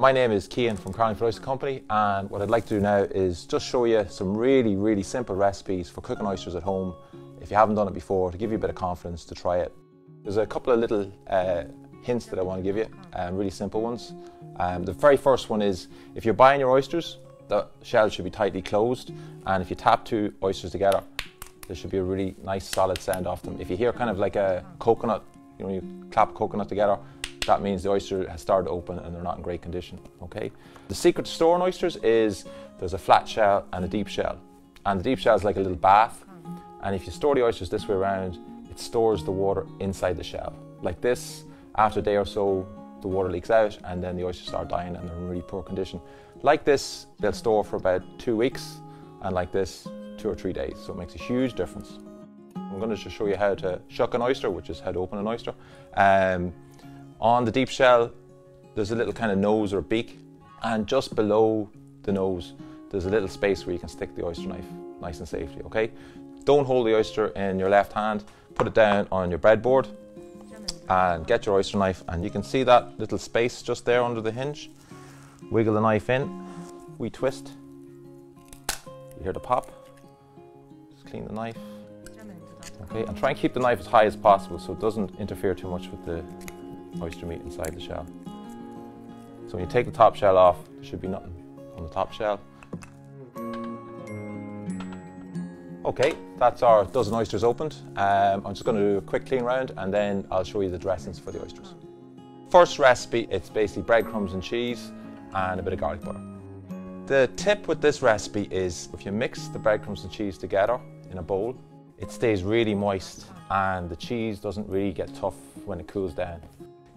My name is Cian from Carlingford Oyster Company, and what I'd like to do now is just show you some really simple recipes for cooking oysters at home if you haven't done it before, to give you a bit of confidence to try it. There's a couple of little hints that I want to give you, really simple ones. The very first one is, if you're buying your oysters, the shell should be tightly closed, and if you tap two oysters together, there should be a really nice solid sound off them. If you hear kind of like a coconut, you know, you clap a coconut together, that means the oyster has started to open and they're not in great condition, okay? The secret to storing oysters is there's a flat shell and a deep shell. And the deep shell is like a little bath, and if you store the oysters this way around, it stores the water inside the shell. Like this, after a day or so, the water leaks out and then the oysters start dying and they're in really poor condition. Like this, they'll store for about 2 weeks, and like this, 2 or 3 days, so it makes a huge difference. I'm going to just show you how to shuck an oyster, which is how to open an oyster. On the deep shell, there's a little kind of nose or beak, and just below the nose, there's a little space where you can stick the oyster knife nice and safely, okay? Don't hold the oyster in your left hand, put it down on your breadboard and get your oyster knife, and you can see that little space just there under the hinge. Wiggle the knife in, we twist, you hear the pop, just clean the knife, okay, and try and keep the knife as high as possible so it doesn't interfere too much with the oyster meat inside the shell. So when you take the top shell off, there should be nothing on the top shell. Okay, that's our dozen oysters opened. I'm just going to do a quick clean round and then I'll show you the dressings for the oysters. First recipe, it's basically breadcrumbs and cheese and a bit of garlic butter. The tip with this recipe is, if you mix the breadcrumbs and cheese together in a bowl, it stays really moist and the cheese doesn't really get tough when it cools down.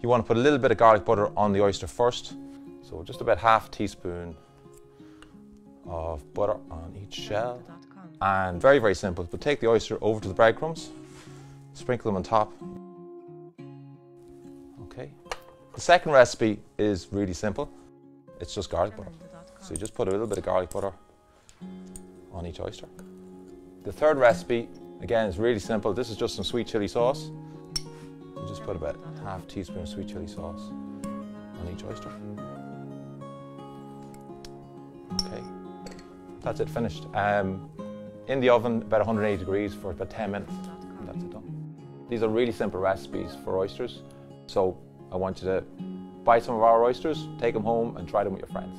You want to put a little bit of garlic butter on the oyster first, so just about half a teaspoon of butter on each shell. And very simple, but take the oyster over to the breadcrumbs, sprinkle them on top. Okay. The second recipe is really simple. It's just garlic butter. So you just put a little bit of garlic butter on each oyster. The third recipe, again, is really simple. This is just some sweet chili sauce. You just put about half a teaspoon of sweet chili sauce on each oyster. Okay, that's it, finished. In the oven, about 180 degrees for about 10 minutes. That's it done. These are really simple recipes for oysters, so I want you to buy some of our oysters, take them home and try them with your friends.